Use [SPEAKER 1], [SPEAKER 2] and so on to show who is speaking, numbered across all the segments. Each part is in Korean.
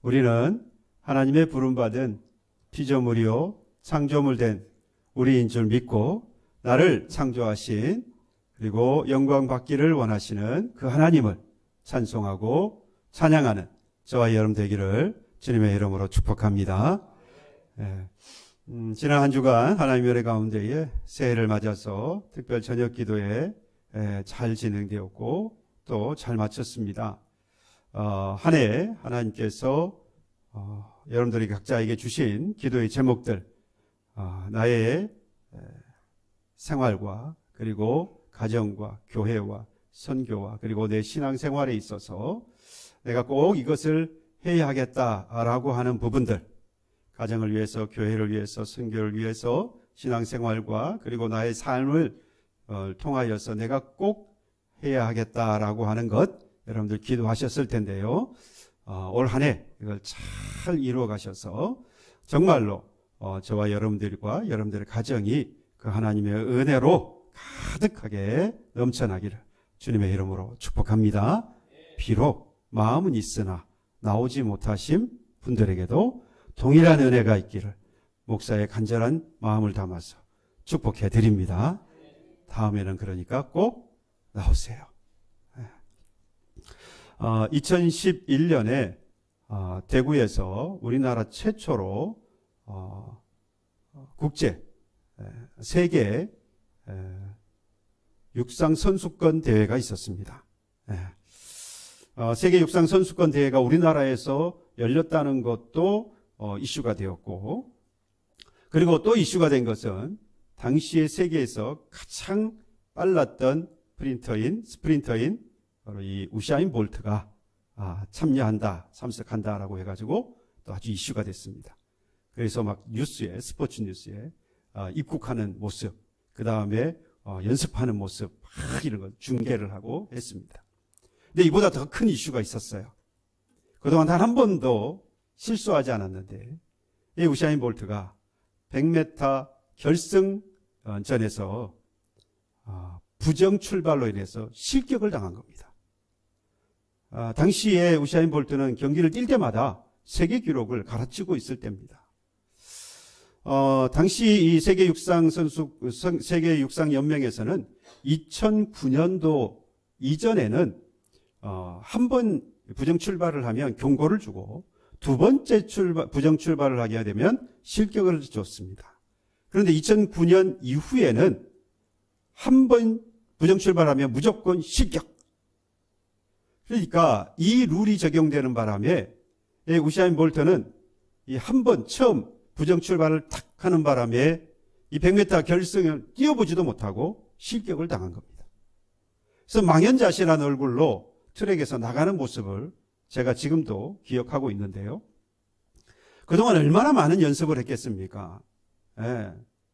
[SPEAKER 1] 우리는 하나님의 부름받은 피조물이요 창조물 된 우리인 줄 믿고 나를 창조하신 그리고 영광 받기를 원하시는 그 하나님을 찬송하고 찬양하는 저와 여러분 되기를 주님의 이름으로 축복합니다. 지난 한 주간 하나님의 은혜 가운데에 새해를 맞아서 특별 저녁 기도에 잘 진행되었고 또 잘 마쳤습니다. 한 해 하나님께서 여러분들이 각자에게 주신 기도의 제목들, 나의 생활과 그리고 가정과 교회와 선교와 그리고 내 신앙생활에 있어서 내가 꼭 이것을 해야 하겠다라고 하는 부분들, 가정을 위해서, 교회를 위해서, 선교를 위해서, 신앙생활과 그리고 나의 삶을 통하여서 내가 꼭 해야 하겠다라고 하는 것, 여러분들 기도하셨을 텐데요. 올 한 해 이걸 잘 이루어 가셔서 정말로 저와 여러분들과 여러분들의 가정이 그 하나님의 은혜로 가득하게 넘쳐나기를 주님의 이름으로 축복합니다. 비록 마음은 있으나 나오지 못하신 분들에게도 동일한 은혜가 있기를 목사의 간절한 마음을 담아서 축복해 드립니다. 다음에는 그러니까 꼭 나오세요. 2011년에 대구에서 우리나라 최초로 국제 세계 육상 선수권 대회가 있었습니다. 세계 육상 선수권 대회가 우리나라에서 열렸다는 것도 이슈가 되었고, 그리고 또 이슈가 된 것은 당시에 세계에서 가장 빨랐던 스프린터인 바로 이 우사인 볼트가 참석한다라고 해가지고 또 아주 이슈가 됐습니다. 그래서 막 스포츠 뉴스에 입국하는 모습, 그 다음에 연습하는 모습, 막 이런 걸 중계를 하고 했습니다. 근데 이보다 더 큰 이슈가 있었어요. 그동안 단 한 번도 실수하지 않았는데, 이 우사인 볼트가 100m 결승전에서 부정 출발로 인해서 실격을 당한 겁니다. 당시에 우사인 볼트는 경기를 뛸 때마다 세계 기록을 갈아치고 있을 때입니다. 당시 이 세계 육상 연맹에서는 2009년도 이전에는 한 번 부정 출발을 하면 경고를 주고 두 번째 부정 출발을 하게 되면 실격을 줬습니다. 그런데 2009년 이후에는 한 번 부정 출발하면 무조건 실격. 그러니까 이 룰이 적용되는 바람에 우사인 볼트는 이 한 번 처음 부정 출발을 탁 하는 바람에 이 100m 결승을 뛰어보지도 못하고 실격을 당한 겁니다. 그래서 망연자실한 얼굴로 트랙에서 나가는 모습을 제가 지금도 기억하고 있는데요. 그동안 얼마나 많은 연습을 했겠습니까?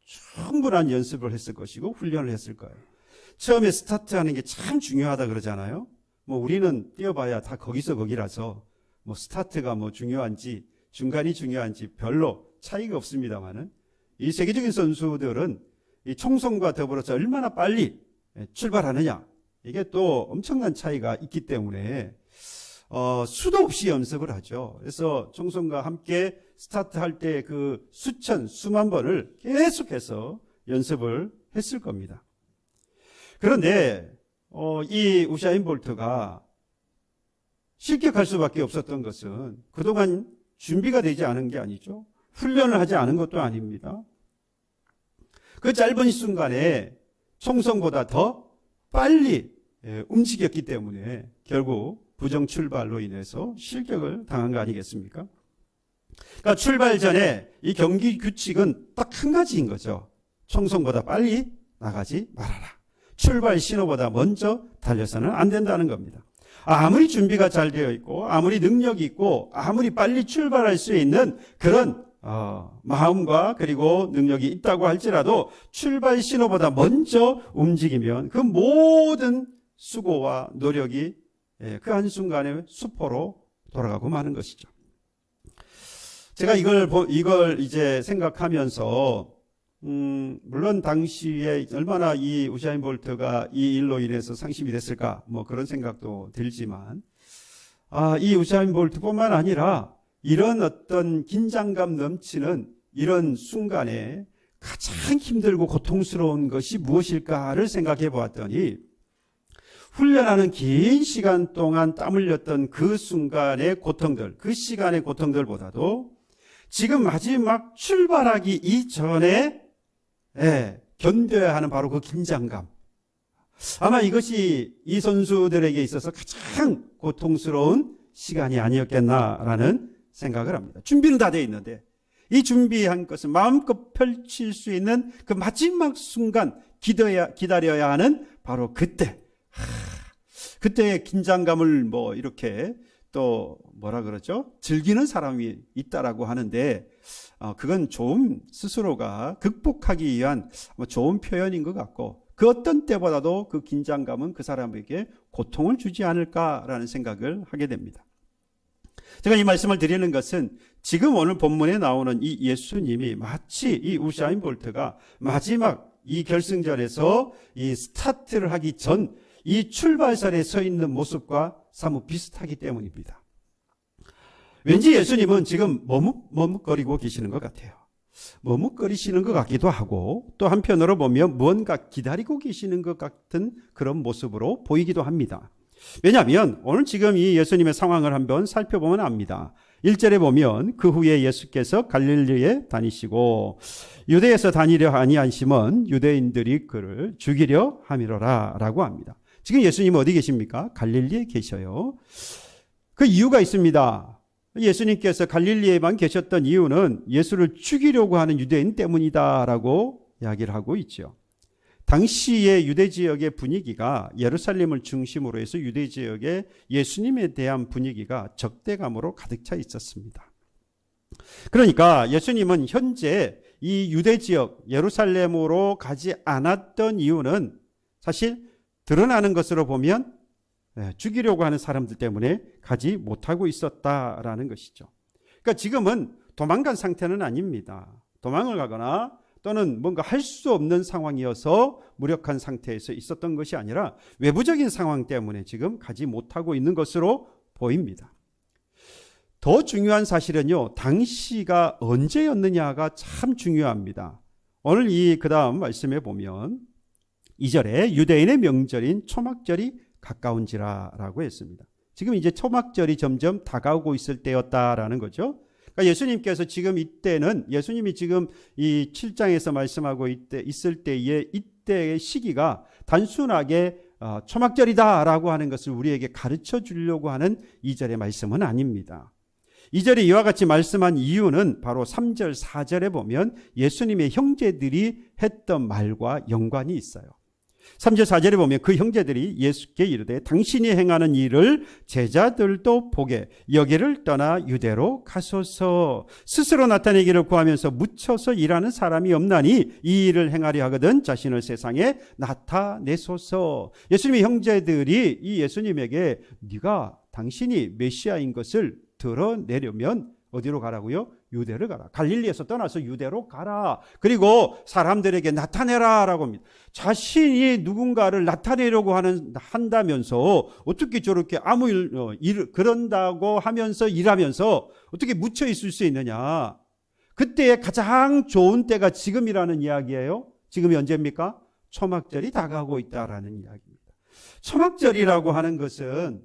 [SPEAKER 1] 충분한 연습을 했을 것이고 훈련을 했을 거예요. 처음에 스타트하는 게 참 중요하다 그러잖아요. 우리는 뛰어봐야 다 거기서 거기라서 스타트가 중요한지 중간이 중요한지 별로 차이가 없습니다만은, 이 세계적인 선수들은 이 총성과 더불어서 얼마나 빨리 출발하느냐, 이게 또 엄청난 차이가 있기 때문에 수도 없이 연습을 하죠. 그래서 총성과 함께 스타트할 때 그 수만 번을 계속해서 연습을 했을 겁니다. 그런데 이 우사인 볼트가 실격할 수밖에 없었던 것은 그동안 준비가 되지 않은 게 아니죠. 훈련을 하지 않은 것도 아닙니다. 그 짧은 순간에 총성보다 더 빨리 움직였기 때문에 결국 부정 출발로 인해서 실격을 당한 거 아니겠습니까? 그러니까 출발 전에 이 경기 규칙은 딱 한 가지인 거죠. 총성보다 빨리 나가지 말아라. 출발 신호보다 먼저 달려서는 안 된다는 겁니다. 아무리 준비가 잘 되어 있고 아무리 능력이 있고 아무리 빨리 출발할 수 있는 그런 마음과 그리고 능력이 있다고 할지라도 출발 신호보다 먼저 움직이면 그 모든 수고와 노력이 그 한순간에 수포로 돌아가고 마는 것이죠. 제가 이걸 이제 생각하면서 물론 당시에 얼마나 이 우사인 볼트가 이 일로 인해서 상심이 됐을까 그런 생각도 들지만 이 우사인 볼트뿐만 아니라 이런 어떤 긴장감 넘치는 이런 순간에 가장 힘들고 고통스러운 것이 무엇일까를 생각해 보았더니 훈련하는 긴 시간 동안 땀 흘렸던 그 순간의 고통들, 그 시간의 고통들보다도 지금 마지막 출발하기 이전에 견뎌야 하는 바로 그 긴장감. 아마 이것이 이 선수들에게 있어서 가장 고통스러운 시간이 아니었겠나라는 생각을 합니다. 준비는 다 되어 있는데 이 준비한 것은 마음껏 펼칠 수 있는 그 마지막 순간 기다려야 하는 바로 그때. 그때의 긴장감을 이렇게 또 뭐라 그러죠? 즐기는 사람이 있다라고 하는데 그건 좀 스스로가 극복하기 위한 좋은 표현인 것 같고 그 어떤 때보다도 그 긴장감은 그 사람에게 고통을 주지 않을까라는 생각을 하게 됩니다. 제가 이 말씀을 드리는 것은 지금 오늘 본문에 나오는 이 예수님이 마치 이 우사인 볼트가 마지막 이 결승전에서 이 스타트를 하기 전 이 출발선에 서 있는 모습과 사뭇 비슷하기 때문입니다. 왠지 예수님은 지금 머뭇거리고 계시는 것 같아요. 머뭇거리시는 것 같기도 하고 또 한편으로 보면 무언가 기다리고 계시는 것 같은 그런 모습으로 보이기도 합니다. 왜냐하면 오늘 지금 이 예수님의 상황을 한번 살펴보면 압니다. 1절에 보면 그 후에 예수께서 갈릴리에 다니시고 유대에서 다니려 아니하심은 유대인들이 그를 죽이려 함이로라 라고 합니다. 지금 예수님 어디 계십니까? 갈릴리에 계셔요. 그 이유가 있습니다. 예수님께서 갈릴리에만 계셨던 이유는 예수를 죽이려고 하는 유대인 때문이다라고 이야기를 하고 있죠. 당시의 유대 지역의 분위기가 예루살렘을 중심으로 해서 유대 지역의 예수님에 대한 분위기가 적대감으로 가득 차 있었습니다. 그러니까 예수님은 현재 이 유대 지역 예루살렘으로 가지 않았던 이유는 사실 드러나는 것으로 보면 죽이려고 하는 사람들 때문에 가지 못하고 있었다라는 것이죠. 그러니까 지금은 도망간 상태는 아닙니다. 도망을 가거나 또는 뭔가 할 수 없는 상황이어서 무력한 상태에서 있었던 것이 아니라 외부적인 상황 때문에 지금 가지 못하고 있는 것으로 보입니다. 더 중요한 사실은요, 당시가 언제였느냐가 참 중요합니다. 오늘 그 다음 말씀에 보면 2절에 유대인의 명절인 초막절이 가까운지라라고 했습니다. 지금 이제 초막절이 점점 다가오고 있을 때였다라는 거죠. 그러니까 예수님께서 지금 이때는 예수님이 지금 이 7장에서 말씀하고 있을 때의 이때의 시기가 단순하게 초막절이다라고 하는 것을 우리에게 가르쳐 주려고 하는 2절의 말씀은 아닙니다. 2절에 이와 같이 말씀한 이유는 바로 3절, 4절에 보면 예수님의 형제들이 했던 말과 연관이 있어요. 3절 4절에 보면 그 형제들이 예수께 이르되 당신이 행하는 일을 제자들도 보게 여기를 떠나 유대로 가소서. 스스로 나타내기를 구하면서 묻혀서 일하는 사람이 없나니 이 일을 행하려 하거든 자신을 세상에 나타내소서. 예수님의 형제들이 이 예수님에게 네가 당신이 메시아인 것을 드러내려면 어디로 가라고요? 유대를 가라. 갈릴리에서 떠나서 유대로 가라. 그리고 사람들에게 나타내라 라고 합니다. 자신이 누군가를 나타내려고 한다면서 어떻게 저렇게 아무 그런다고 하면서 일하면서 어떻게 묻혀 있을 수 있느냐. 그때의 가장 좋은 때가 지금이라는 이야기예요. 지금이 언제입니까? 초막절이 다가오고 있다라는 이야기입니다. 초막절이라고 하는 것은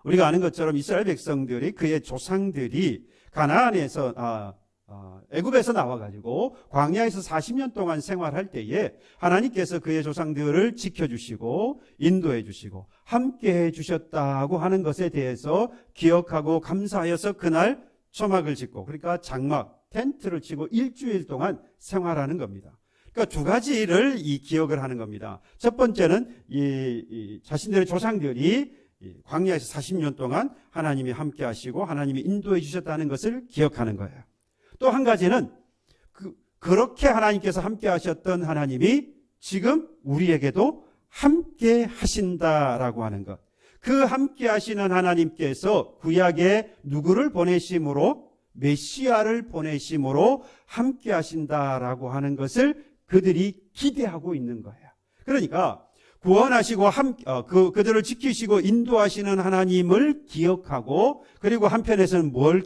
[SPEAKER 1] 우리가 아는 것처럼 이스라엘 백성들이 그의 조상들이 가나안에서 애굽에서 나와가지고 광야에서 40년 동안 생활할 때에 하나님께서 그의 조상들을 지켜주시고 인도해 주시고 함께해 주셨다고 하는 것에 대해서 기억하고 감사하여서 그날 초막을 짓고 그러니까 장막, 텐트를 치고 일주일 동안 생활하는 겁니다. 그러니까 두 가지를 이 기억을 하는 겁니다. 첫 번째는 자신들의 조상들이 광야에서 40년 동안 하나님이 함께 하시고 하나님이 인도해 주셨다는 것을 기억하는 거예요. 또 한 가지는 그렇게 하나님께서 함께 하셨던 하나님이 지금 우리에게도 함께 하신다라고 하는 것. 그 함께 하시는 하나님께서 구약에 누구를 보내심으로 메시아를 보내심으로 함께 하신다라고 하는 것을 그들이 기대하고 있는 거예요. 그러니까 구원하시고 그들을 지키시고 인도하시는 하나님을 기억하고, 그리고 한편에서는 뭘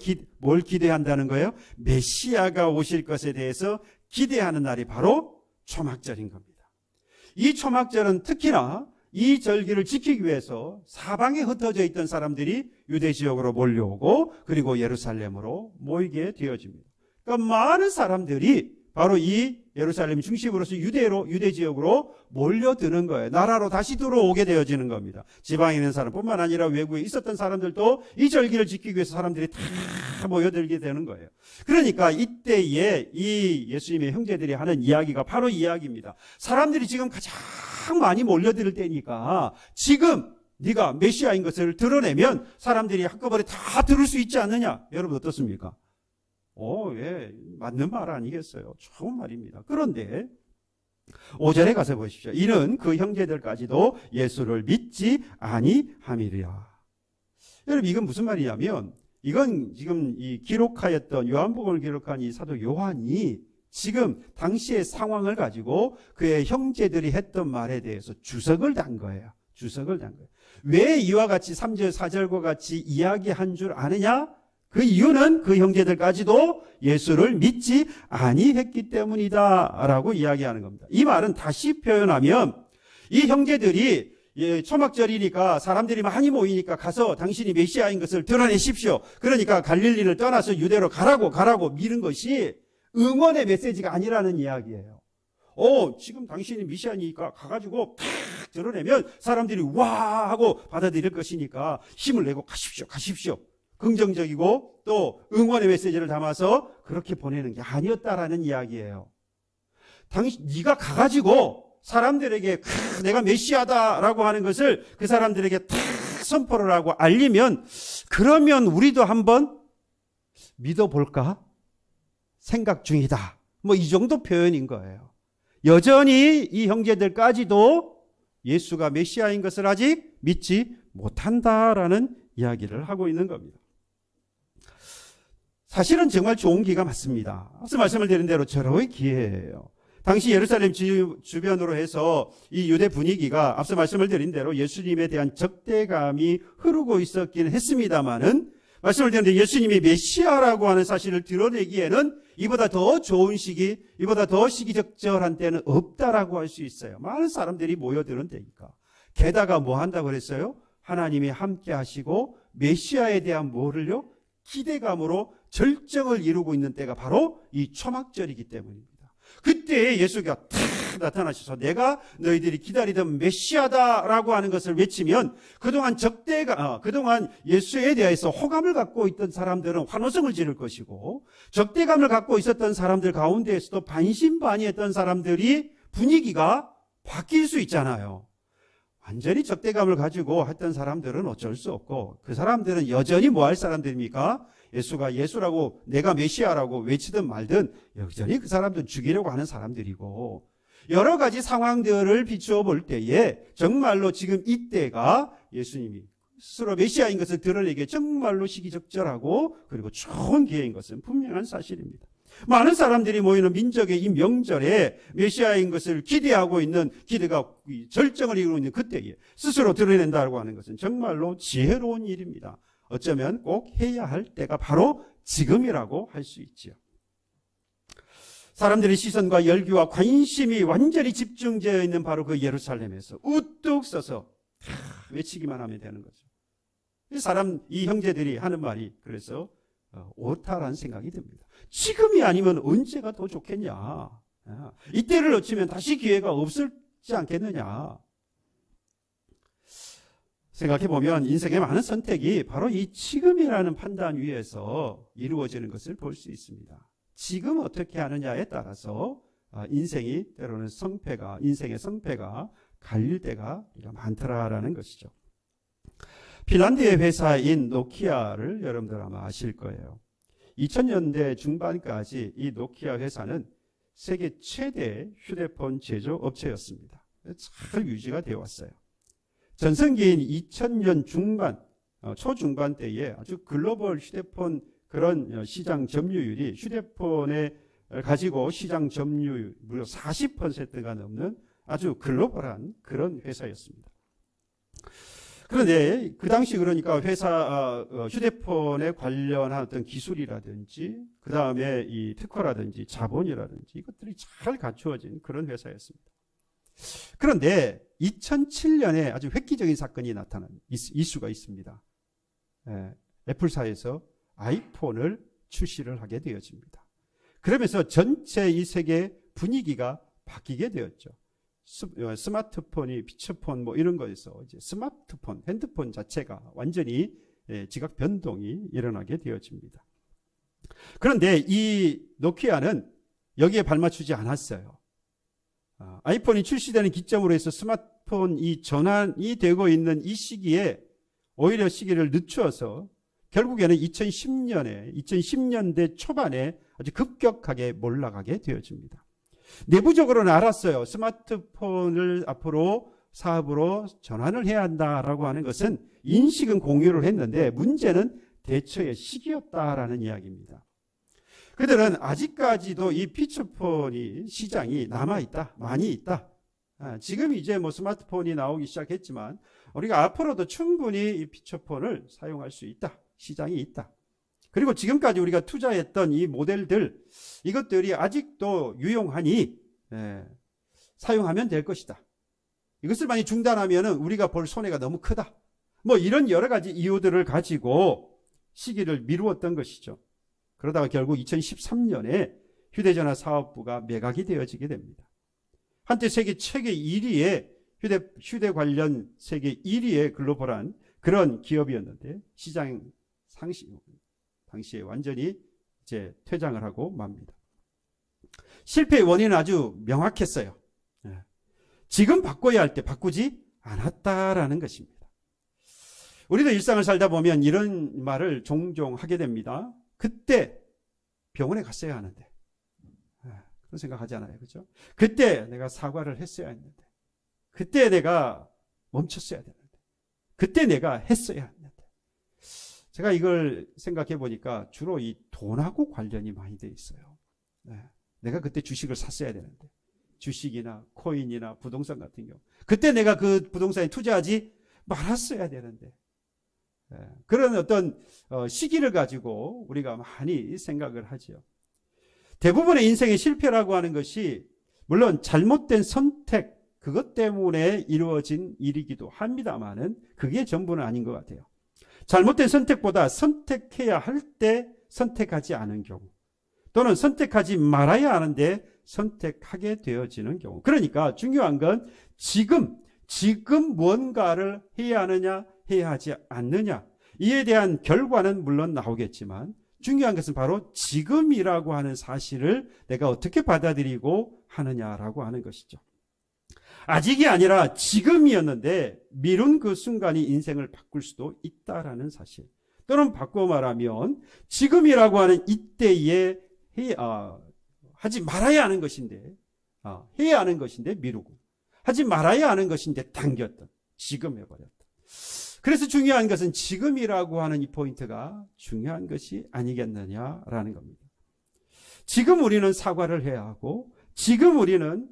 [SPEAKER 1] 기대한다는 거예요? 메시아가 오실 것에 대해서 기대하는 날이 바로 초막절인 겁니다. 이 초막절은 특히나 이 절기를 지키기 위해서 사방에 흩어져 있던 사람들이 유대 지역으로 몰려오고, 그리고 예루살렘으로 모이게 되어집니다. 그러니까 많은 사람들이 바로 이 예루살렘 중심으로서 유대 지역으로 몰려드는 거예요. 나라로 다시 들어오게 되어지는 겁니다. 지방에 있는 사람뿐만 아니라 외국에 있었던 사람들도 이 절기를 지키기 위해서 사람들이 다 모여들게 되는 거예요. 그러니까 이때에 이 예수님의 형제들이 하는 이야기가 바로 이 이야기입니다. 사람들이 지금 가장 많이 몰려들 때니까 지금 네가 메시아인 것을 드러내면 사람들이 한꺼번에 다 들을 수 있지 않느냐. 여러분 어떻습니까? 예, 맞는 말 아니겠어요? 좋은 말입니다. 그런데 5절에 가서 보십시오. 이는 그 형제들까지도 예수를 믿지 아니함이라. 여러분 이건 무슨 말이냐면, 이건 지금 이 기록하였던 요한복음을 기록한 이 사도 요한이 지금 당시의 상황을 가지고 그의 형제들이 했던 말에 대해서 주석을 단 거예요. 주석을 단 거예요. 왜 이와 같이 3절 4절과 같이 이야기한 줄 아느냐? 그 이유는 그 형제들까지도 예수를 믿지 아니했기 때문이다 라고 이야기하는 겁니다. 이 말은 다시 표현하면, 이 형제들이 초막절이니까 사람들이 많이 모이니까 가서 당신이 메시아인 것을 드러내십시오. 그러니까 갈릴리를 떠나서 유대로 가라고 미는 것이 응원의 메시지가 아니라는 이야기예요. 지금 당신이 메시아니까 가가지고 탁 드러내면 사람들이 와 하고 받아들일 것이니까 힘을 내고 가십시오. 긍정적이고 또 응원의 메시지를 담아서 그렇게 보내는 게 아니었다라는 이야기예요. 네가 가가지고 사람들에게 내가 메시아다라고 하는 것을 그 사람들에게 다 선포를 하고 알리면, 그러면 우리도 한번 믿어볼까 생각 중이다. 이 정도 표현인 거예요. 여전히 이 형제들까지도 예수가 메시아인 것을 아직 믿지 못한다라는 이야기를 하고 있는 겁니다. 사실은 정말 좋은 기회가 맞습니다. 앞서 말씀을 드린 대로 절호의 기회예요. 당시 예루살렘 주변으로 해서 이 유대 분위기가 앞서 말씀을 드린 대로 예수님에 대한 적대감이 흐르고 있었긴 했습니다만은, 말씀을 드렸는데 예수님이 메시아라고 하는 사실을 드러내기에는 이보다 더 좋은 시기, 이보다 더 시기적절한 때는 없다라고 할 수 있어요. 많은 사람들이 모여드는 때니까. 게다가 뭐 한다고 그랬어요? 하나님이 함께 하시고 메시아에 대한 뭐를요? 기대감으로 절정을 이루고 있는 때가 바로 이 초막절이기 때문입니다. 그때 예수가 탁 나타나셔서 내가 너희들이 기다리던 메시아다라고 하는 것을 외치면, 그동안 그동안 예수에 대해서 호감을 갖고 있던 사람들은 환호성을 지를 것이고, 적대감을 갖고 있었던 사람들 가운데에서도 반신반의했던 사람들이 분위기가 바뀔 수 있잖아요. 완전히 적대감을 가지고 했던 사람들은 어쩔 수 없고, 그 사람들은 여전히 뭐 할 사람들입니까? 예수가 예수라고 내가 메시아라고 외치든 말든 여전히 그 사람들은 죽이려고 하는 사람들이고, 여러 가지 상황들을 비추어 볼 때에 정말로 지금 이때가 예수님이 스스로 메시아인 것을 드러내기에 정말로 시기적절하고 그리고 좋은 기회인 것은 분명한 사실입니다. 많은 사람들이 모이는 민족의 이 명절에 메시아인 것을 기대하고 있는 기대가 절정을 이루고 있는 그때에 스스로 드러낸다고 하는 것은 정말로 지혜로운 일입니다. 어쩌면 꼭 해야 할 때가 바로 지금이라고 할 수 있지요. 사람들의 시선과 열기와 관심이 완전히 집중되어 있는 바로 그 예루살렘에서 우뚝 서서 외치기만 하면 되는 거죠. 이 형제들이 하는 말이 그래서 옳다라는 생각이 듭니다. 지금이 아니면 언제가 더 좋겠냐. 이때를 놓치면 다시 기회가 없을지 않겠느냐. 생각해보면 인생의 많은 선택이 바로 이 지금이라는 판단 위에서 이루어지는 것을 볼 수 있습니다. 지금 어떻게 하느냐에 따라서 인생의 성패가 갈릴 때가 많더라라는 것이죠. 핀란드의 회사인 노키아를 여러분들 아마 아실 거예요. 2000년대 중반까지 이 노키아 회사는 세계 최대 휴대폰 제조 업체였습니다. 잘 유지가 되어 왔어요. 전성기인 2000년 초중반 때에 아주 글로벌 휴대폰 그런 시장 점유율이 휴대폰에 가지고 시장 점유율 무려 40%가 넘는 아주 글로벌한 그런 회사였습니다. 그런데 그 당시 그러니까 회사 휴대폰에 관련한 어떤 기술이라든지 그 다음에 이 특허라든지 자본이라든지 이것들이 잘 갖추어진 그런 회사였습니다. 그런데 2007년에 아주 획기적인 사건이 나타난 이슈가 있습니다. 애플사에서 아이폰을 출시를 하게 되어집니다. 그러면서 전체 이 세계 분위기가 바뀌게 되었죠. 스마트폰이 피처폰 뭐 이런 거에서 이제 스마트폰, 핸드폰 자체가 완전히 지각 변동이 일어나게 되어집니다. 그런데 이 노키아는 여기에 발맞추지 않았어요. 아이폰이 출시되는 기점으로 해서 스마트폰이 전환이 되고 있는 이 시기에 오히려 시기를 늦추어서 결국에는 2010년대 초반에 아주 급격하게 몰락하게 되어집니다. 내부적으로는 알았어요. 스마트폰을 앞으로 사업으로 전환을 해야 한다라고 하는 것은 인식은 공유를 했는데 문제는 대처의 시기였다라는 이야기입니다. 그들은 아직까지도 이 피처폰이 시장이 남아있다, 많이 있다. 지금 이제 뭐 스마트폰이 나오기 시작했지만 우리가 앞으로도 충분히 이 피처폰을 사용할 수 있다. 시장이 있다. 그리고 지금까지 우리가 투자했던 이 모델들 이것들이 아직도 유용하니 사용하면 될 것이다. 이것을 많이 중단하면 우리가 볼 손해가 너무 크다. 뭐 이런 여러 가지 이유들을 가지고 시기를 미루었던 것이죠. 그러다가 결국 2013년에 휴대전화 사업부가 매각이 되어지게 됩니다. 한때 세계 최대 1위의 휴대 관련 세계 1위의 글로벌한 그런 기업이었는데 시장 당시에 완전히 이제 퇴장을 하고 맙니다. 실패의 원인은 아주 명확했어요. 지금 바꿔야 할 때 바꾸지 않았다라는 것입니다. 우리도 일상을 살다 보면 이런 말을 종종 하게 됩니다. 그때 병원에 갔어야 하는데 그런 생각하지 않아요, 그렇죠? 그때 내가 사과를 했어야 했는데, 그때 내가 멈췄어야 되는데, 그때 내가 했어야 했는데. 제가 이걸 생각해 보니까 주로 이 돈하고 관련이 많이 돼 있어요. 내가 그때 주식을 샀어야 되는데, 주식이나 코인이나 부동산 같은 경우, 그때 내가 그 부동산에 투자하지 말았어야 되는데, 그런 어떤 시기를 가지고 우리가 많이 생각을 하죠. 대부분의 인생의 실패라고 하는 것이 물론 잘못된 선택, 그것 때문에 이루어진 일이기도 합니다만은 그게 전부는 아닌 것 같아요. 잘못된 선택보다 선택해야 할 때 선택하지 않은 경우, 또는 선택하지 말아야 하는데 선택하게 되어지는 경우. 그러니까 중요한 건 지금 무언가를 해야 하느냐, 해야 하지 않느냐, 이에 대한 결과는 물론 나오겠지만 중요한 것은 바로 지금이라고 하는 사실을 내가 어떻게 받아들이고 하느냐라고 하는 것이죠. 아직이 아니라 지금이었는데 미룬 그 순간이 인생을 바꿀 수도 있다라는 사실. 또는 바꿔 말하면 지금이라고 하는 이때에 하지 말아야 하는 것인데, 해야 하는 것인데 미루고, 하지 말아야 하는 것인데 당겼던, 지금 해버렸던. 그래서 중요한 것은 지금이라고 하는 이 포인트가 중요한 것이 아니겠느냐라는 겁니다. 지금 우리는 사과를 해야 하고, 지금 우리는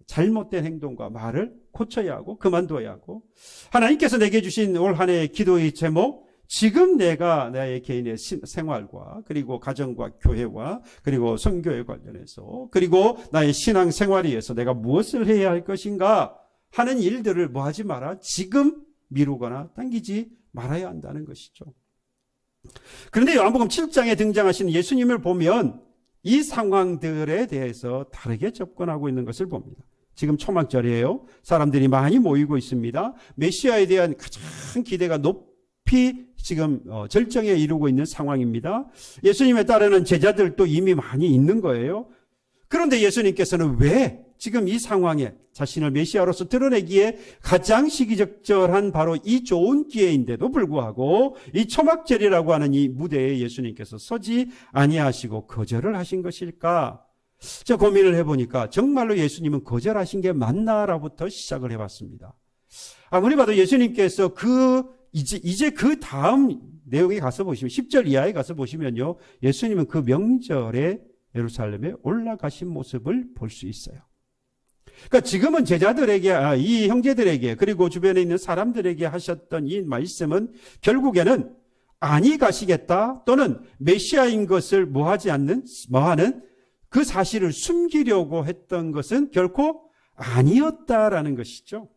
[SPEAKER 1] 잘못된 행동과 말을 고쳐야 하고 그만둬야 하고, 하나님께서 내게 주신 올 한 해의 기도의 제목, 지금 내가 나의 개인의 생활과 그리고 가정과 교회와 그리고 선교에 관련해서 그리고 나의 신앙 생활에 의해서 내가 무엇을 해야 할 것인가 하는 일들을 뭐 하지 마라, 지금 미루거나 당기지 말아야 한다는 것이죠. 그런데 요한복음 7장에 등장하시는 예수님을 보면 이 상황들에 대해서 다르게 접근하고 있는 것을 봅니다. 지금 초막절이에요. 사람들이 많이 모이고 있습니다. 메시아에 대한 가장 기대가 높이 지금 절정에 이르고 있는 상황입니다. 예수님에 따르는 제자들도 이미 많이 있는 거예요. 그런데 예수님께서는 왜 지금 이 상황에 자신을 메시아로서 드러내기에 가장 시기적절한 바로 이 좋은 기회인데도 불구하고 이 초막절이라고 하는 이 무대에 예수님께서 서지 아니하시고 거절을 하신 것일까? 제가 고민을 해보니까 정말로 예수님은 거절하신 게 맞나라부터 시작을 해봤습니다. 아무리 봐도 예수님께서 이제 그 다음 내용에 가서 보시면 10절 이하에 가서 보시면요, 예수님은 그 명절에 예루살렘에 올라가신 모습을 볼 수 있어요. 그러니까 지금은 제자들에게, 이 형제들에게, 그리고 주변에 있는 사람들에게 하셨던 이 말씀은 결국에는 아니 가시겠다 또는 메시아인 것을 뭐하는 그 사실을 숨기려고 했던 것은 결코 아니었다라는 것이죠.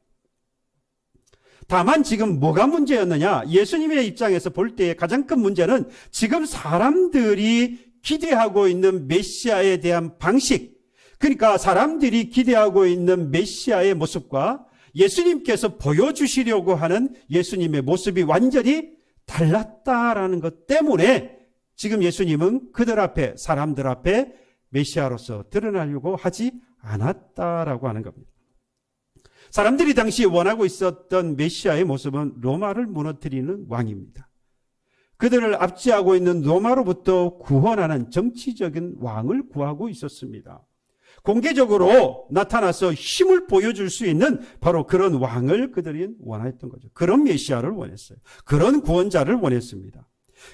[SPEAKER 1] 다만 지금 뭐가 문제였느냐? 예수님의 입장에서 볼 때의 가장 큰 문제는 지금 사람들이 기대하고 있는 메시아에 대한 방식, 그러니까 사람들이 기대하고 있는 메시아의 모습과 예수님께서 보여주시려고 하는 예수님의 모습이 완전히 달랐다라는 것 때문에 지금 예수님은 그들 앞에, 사람들 앞에 메시아로서 드러나려고 하지 않았다라고 하는 겁니다. 사람들이 당시 원하고 있었던 메시아의 모습은 로마를 무너뜨리는 왕입니다. 그들을 압제하고 있는 로마로부터 구원하는 정치적인 왕을 구하고 있었습니다. 공개적으로 나타나서 힘을 보여줄 수 있는 바로 그런 왕을 그들이 원했던 거죠. 그런 메시아를 원했어요. 그런 구원자를 원했습니다.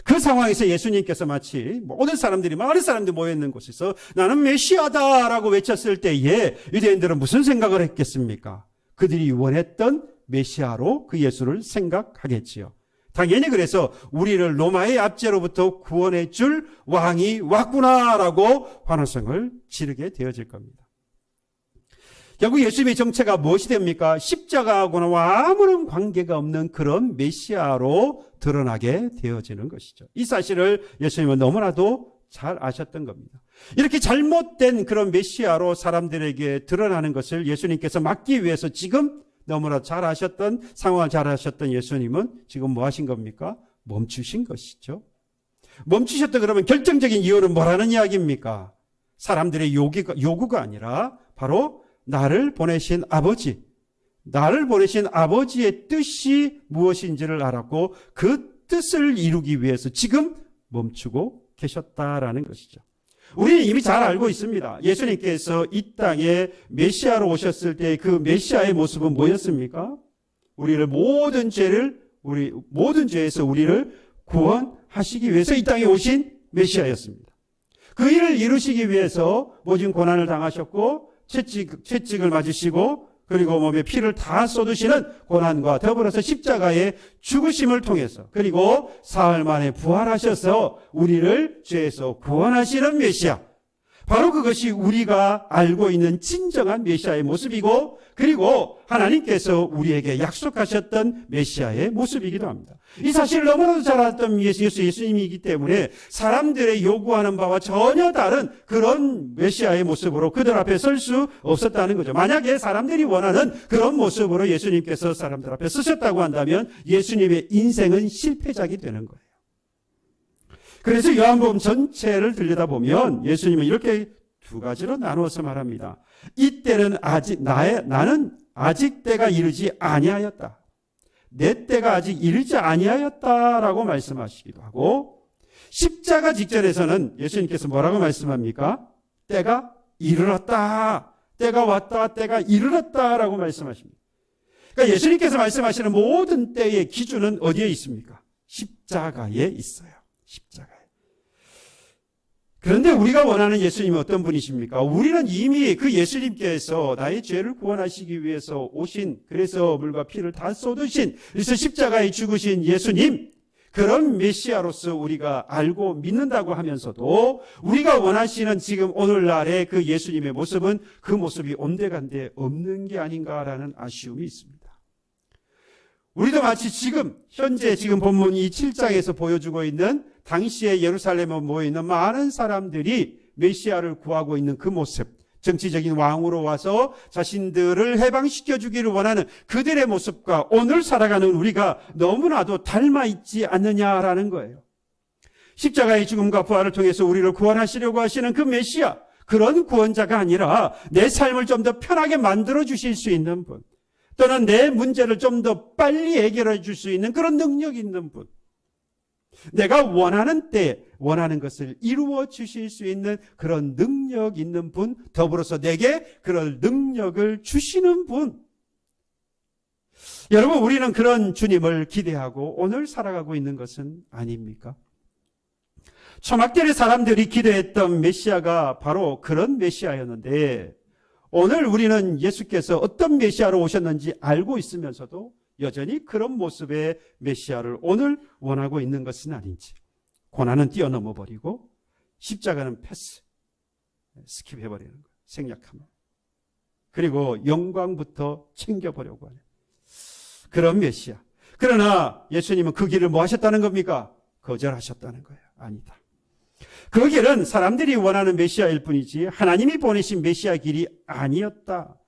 [SPEAKER 1] 그 상황에서 예수님께서 마치 모든 사람들이, 많은 사람들이 모여있는 곳에서 나는 메시아다라고 외쳤을 때에 유대인들은 무슨 생각을 했겠습니까? 그들이 원했던 메시아로 그 예수를 생각하겠지요. 당연히 그래서 우리를 로마의 압제로부터 구원해 줄 왕이 왔구나라고 환호성을 지르게 되어질 겁니다. 결국 예수님의 정체가 무엇이 됩니까? 십자가하고는 아무런 관계가 없는 그런 메시아로 드러나게 되어지는 것이죠. 이 사실을 예수님은 너무나도 잘 아셨던 겁니다. 이렇게 잘못된 그런 메시아로 사람들에게 드러나는 것을 예수님께서 막기 위해서 지금 너무나 잘 아셨던 상황을 잘 아셨던 예수님은 지금 뭐 하신 겁니까? 멈추신 것이죠. 멈추셨다 그러면 결정적인 이유는 뭐라는 이야기입니까? 사람들의 요구가 아니라 바로 나를 보내신 아버지, 나를 보내신 아버지의 뜻이 무엇인지를 알았고 그 뜻을 이루기 위해서 지금 멈추고 계셨다라는 것이죠. 우리는 이미 잘 알고 있습니다. 예수님께서 이 땅에 메시아로 오셨을 때 그 메시아의 모습은 뭐였습니까? 우리를 모든 죄에서 우리를 구원하시기 위해서 이 땅에 오신 메시아였습니다. 그 일을 이루시기 위해서 모진 고난을 당하셨고 채찍을 맞으시고 그리고 몸에 피를 다 쏟으시는 고난과 더불어서 십자가의 죽으심을 통해서 그리고 사흘 만에 부활하셔서 우리를 죄에서 구원하시는 메시아, 바로 그것이 우리가 알고 있는 진정한 메시아의 모습이고 그리고 하나님께서 우리에게 약속하셨던 메시아의 모습이기도 합니다. 이 사실을 너무나도 잘 알았던 예수님이기 때문에 사람들의 요구하는 바와 전혀 다른 그런 메시아의 모습으로 그들 앞에 설 수 없었다는 거죠. 만약에 사람들이 원하는 그런 모습으로 예수님께서 사람들 앞에 서셨다고 한다면 예수님의 인생은 실패작이 되는 거예요. 그래서 요한복음 전체를 들여다보면 예수님은 이렇게 두 가지로 나누어서 말합니다. 이때는 나는 아직 때가 이르지 아니하였다. 내 때가 아직 이르지 아니하였다라고 말씀하시기도 하고 십자가 직전에서는 예수님께서 뭐라고 말씀합니까? 때가 이르렀다. 때가 왔다. 때가 이르렀다라고 말씀하십니다. 그러니까 예수님께서 말씀하시는 모든 때의 기준은 어디에 있습니까? 십자가에 있어요. 십자가에. 그런데 우리가 원하는 예수님은 어떤 분이십니까? 우리는 이미 그 예수님께서 나의 죄를 구원하시기 위해서 오신, 그래서 물과 피를 다 쏟으신, 그래서 십자가에 죽으신 예수님, 그런 메시아로서 우리가 알고 믿는다고 하면서도 우리가 원하시는 지금 오늘날의 그 예수님의 모습은 그 모습이 온데간데 없는 게 아닌가라는 아쉬움이 있습니다. 우리도 마치 현재 본문 이 7장에서 보여주고 있는 당시에 예루살렘에 모여있는 많은 사람들이 메시아를 구하고 있는 그 모습, 정치적인 왕으로 와서 자신들을 해방시켜 주기를 원하는 그들의 모습과 오늘 살아가는 우리가 너무나도 닮아 있지 않느냐라는 거예요. 십자가의 죽음과 부활을 통해서 우리를 구원하시려고 하시는 그 메시아, 그런 구원자가 아니라 내 삶을 좀 더 편하게 만들어 주실 수 있는 분, 또는 내 문제를 좀 더 빨리 해결해 줄 수 있는 그런 능력 있는 분, 내가 원하는 때 원하는 것을 이루어 주실 수 있는 그런 능력 있는 분, 더불어서 내게 그런 능력을 주시는 분. 여러분, 우리는 그런 주님을 기대하고 오늘 살아가고 있는 것은 아닙니까? 초막절에 사람들이 기대했던 메시아가 바로 그런 메시아였는데 오늘 우리는 예수께서 어떤 메시아로 오셨는지 알고 있으면서도 여전히 그런 모습의 메시아를 오늘 원하고 있는 것은 아닌지, 고난은 뛰어넘어 버리고 십자가는 패스, 스킵해버리는 거예요. 생략하면. 그리고 영광부터 챙겨보려고 하는 그런 메시아. 그러나 예수님은 그 길을 뭐 하셨다는 겁니까? 거절하셨다는 거예요. 아니다. 그 길은 사람들이 원하는 메시아일 뿐이지 하나님이 보내신 메시아 길이 아니었다.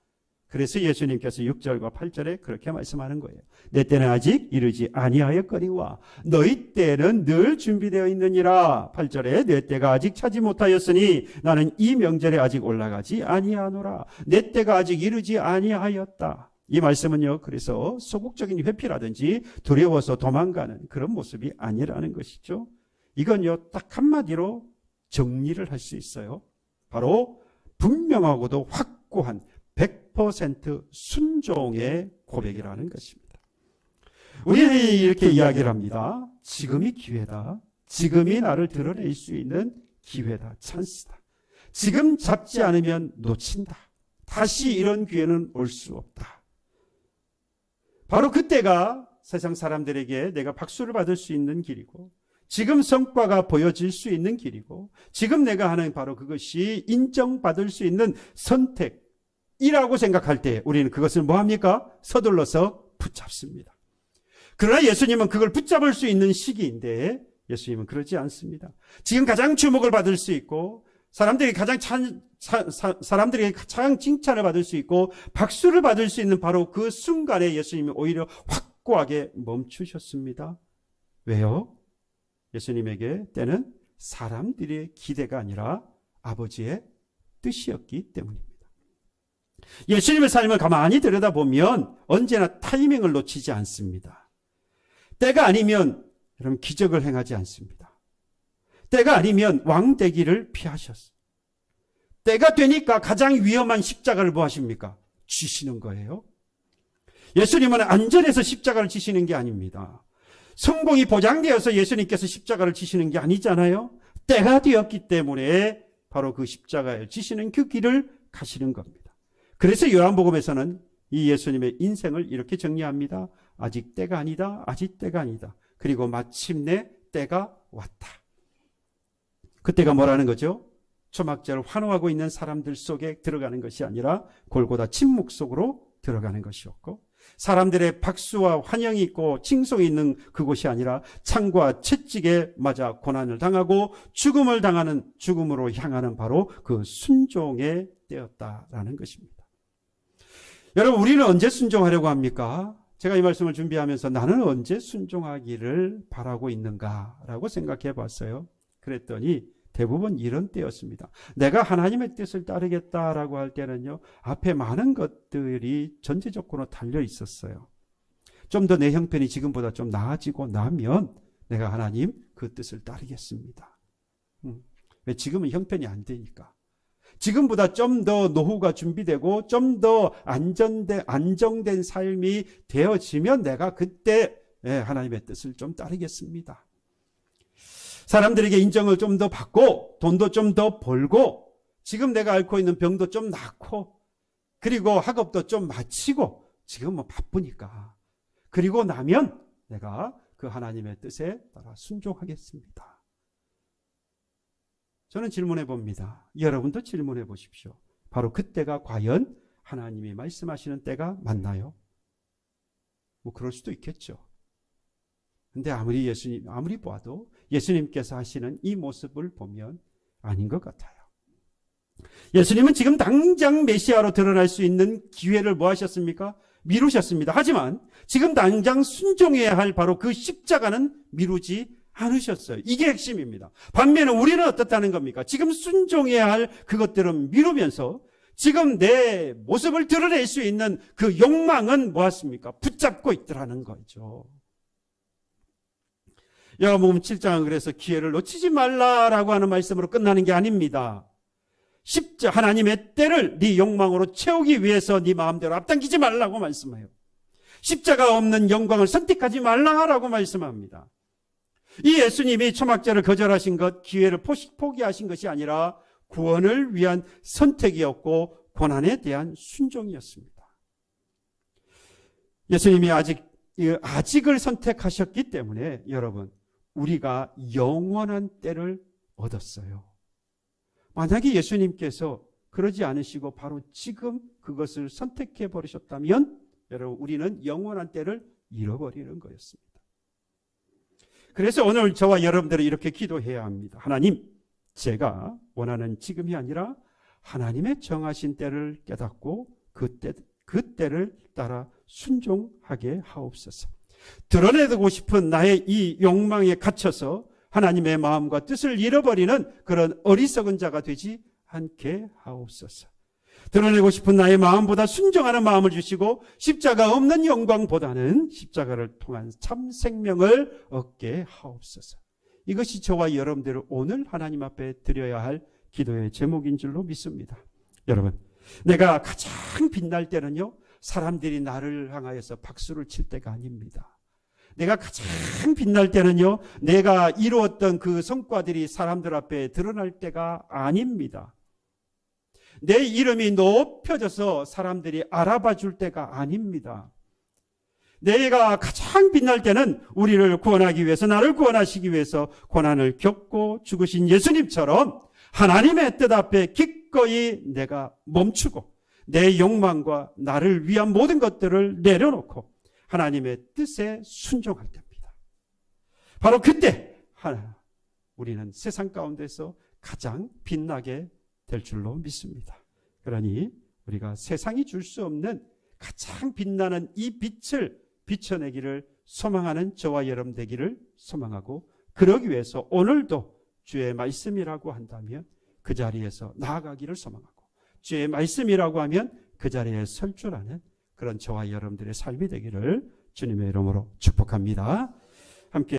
[SPEAKER 1] 그래서 예수님께서 6절과 8절에 그렇게 말씀하는 거예요. 내 때는 아직 이르지 아니하였거니와 너희 때는 늘 준비되어 있느니라. 8절에 내 때가 아직 차지 못하였으니 나는 이 명절에 아직 올라가지 아니하노라. 내 때가 아직 이르지 아니하였다. 이 말씀은요, 그래서 소극적인 회피라든지 두려워서 도망가는 그런 모습이 아니라는 것이죠. 이건요, 딱 한마디로 정리를 할 수 있어요. 바로 분명하고도 확고한 100% 순종의 고백이라는 것입니다. 우리는 이렇게 이야기를 합니다. 지금이 기회다. 지금이 나를 드러낼 수 있는 기회다. 찬스다. 지금 잡지 않으면 놓친다. 다시 이런 기회는 올 수 없다. 바로 그때가 세상 사람들에게 내가 박수를 받을 수 있는 길이고, 지금 성과가 보여질 수 있는 길이고, 지금 내가 하는 바로 그것이 인정받을 수 있는 선택이라고 생각할 때 우리는 그것을 뭐합니까? 서둘러서 붙잡습니다. 그러나 예수님은 그걸 붙잡을 수 있는 시기인데 예수님은 그러지 않습니다. 지금 가장 주목을 받을 수 있고 사람들이 가장 칭찬을 받을 수 있고 박수를 받을 수 있는 바로 그 순간에 예수님이 오히려 확고하게 멈추셨습니다. 왜요? 예수님에게 때는 사람들의 기대가 아니라 아버지의 뜻이었기 때문입니다. 예수님의 삶을 가만히 들여다보면 언제나 타이밍을 놓치지 않습니다. 때가 아니면 여러분 기적을 행하지 않습니다. 때가 아니면 왕 되기를 피하셨어요. 때가 되니까 가장 위험한 십자가를 뭐 하십니까? 쥐시는 거예요. 예수님은 안전해서 십자가를 지시는 게 아닙니다. 성공이 보장되어서 예수님께서 십자가를 지시는 게 아니잖아요. 때가 되었기 때문에 바로 그 십자가를 지시는 그 길을 가시는 겁니다. 그래서 요한복음에서는 이 예수님의 인생을 이렇게 정리합니다. 아직 때가 아니다. 아직 때가 아니다. 그리고 마침내 때가 왔다. 그때가 뭐라는 거죠? 초막절을 환호하고 있는 사람들 속에 들어가는 것이 아니라 골고다 침묵 속으로 들어가는 것이었고, 사람들의 박수와 환영이 있고 칭송이 있는 그곳이 아니라 창과 채찍에 맞아 고난을 당하고 죽음을 당하는, 죽음으로 향하는 바로 그 순종의 때였다라는 것입니다. 여러분, 우리는 언제 순종하려고 합니까? 제가 이 말씀을 준비하면서 나는 언제 순종하기를 바라고 있는가라고 생각해 봤어요. 그랬더니 대부분 이런 때였습니다. 내가 하나님의 뜻을 따르겠다라고 할 때는요, 앞에 많은 것들이 전제조건으로 달려 있었어요. 좀 더 내 형편이 지금보다 좀 나아지고 나면 내가 하나님 그 뜻을 따르겠습니다. 왜? 지금은 형편이 안 되니까. 지금보다 좀 더 노후가 준비되고 좀 더 안정된 삶이 되어지면 내가 그때 하나님의 뜻을 좀 따르겠습니다. 사람들에게 인정을 좀 더 받고 돈도 좀 더 벌고 지금 내가 앓고 있는 병도 좀 낫고 그리고 학업도 좀 마치고 지금 뭐 바쁘니까 그리고 나면 내가 그 하나님의 뜻에 따라 순종하겠습니다. 저는 질문해 봅니다. 여러분도 질문해 보십시오. 바로 그때가 과연 하나님이 말씀하시는 때가 맞나요? 뭐 그럴 수도 있겠죠. 근데 아무리 봐도 예수님께서 하시는 이 모습을 보면 아닌 것 같아요. 예수님은 지금 당장 메시아로 드러날 수 있는 기회를 뭐 하셨습니까? 미루셨습니다. 하지만 지금 당장 순종해야 할 바로 그 십자가는 미루지 않으셨어요. 이게 핵심입니다. 반면에 우리는 어떻다는 겁니까? 지금 순종해야 할 그것들은 미루면서 지금 내 모습을 드러낼 수 있는 그 욕망은 뭐였습니까? 붙잡고 있더라는 거죠. 요한복음 7장은 그래서 기회를 놓치지 말라라고 하는 말씀으로 끝나는 게 아닙니다. 하나님의 때를 네 욕망으로 채우기 위해서 네 마음대로 앞당기지 말라고 말씀해요. 십자가 없는 영광을 선택하지 말라라고 말씀합니다. 이 예수님이 초막절을 거절하신 것, 기회를 포기하신 것이 아니라 구원을 위한 선택이었고 고난에 대한 순종이었습니다. 예수님이 아직을 선택하셨기 때문에 여러분, 우리가 영원한 때를 얻었어요. 만약에 예수님께서 그러지 않으시고 바로 지금 그것을 선택해 버리셨다면 여러분, 우리는 영원한 때를 잃어버리는 거였습니다. 그래서 오늘 저와 여러분들은 이렇게 기도해야 합니다. 하나님, 제가 원하는 지금이 아니라 하나님의 정하신 때를 깨닫고 그 때를 따라 순종하게 하옵소서. 드러내고 싶은 나의 이 욕망에 갇혀서 하나님의 마음과 뜻을 잃어버리는 그런 어리석은 자가 되지 않게 하옵소서. 드러내고 싶은 나의 마음보다 순종하는 마음을 주시고 십자가 없는 영광보다는 십자가를 통한 참 생명을 얻게 하옵소서. 이것이 저와 여러분들을 오늘 하나님 앞에 드려야 할 기도의 제목인 줄로 믿습니다. 여러분, 내가 가장 빛날 때는요, 사람들이 나를 향하여서 박수를 칠 때가 아닙니다. 내가 가장 빛날 때는요, 내가 이루었던 그 성과들이 사람들 앞에 드러날 때가 아닙니다. 내 이름이 높여져서 사람들이 알아봐 줄 때가 아닙니다. 내가 가장 빛날 때는 우리를 구원하기 위해서, 나를 구원하시기 위해서 고난을 겪고 죽으신 예수님처럼 하나님의 뜻 앞에 기꺼이 내가 멈추고 내 욕망과 나를 위한 모든 것들을 내려놓고 하나님의 뜻에 순종할 때입니다. 바로 그때 우리는 세상 가운데서 가장 빛나게 될 줄로 믿습니다. 그러니 우리가 세상이 줄 수 없는 가장 빛나는 이 빛을 비춰내기를 소망하는 저와 여러분 되기를 소망하고, 그러기 위해서 오늘도 주의 말씀이라고 한다면 그 자리에서 나아가기를 소망하고, 주의 말씀이라고 하면 그 자리에 설 줄 아는 그런 저와 여러분들의 삶이 되기를 주님의 이름으로 축복합니다.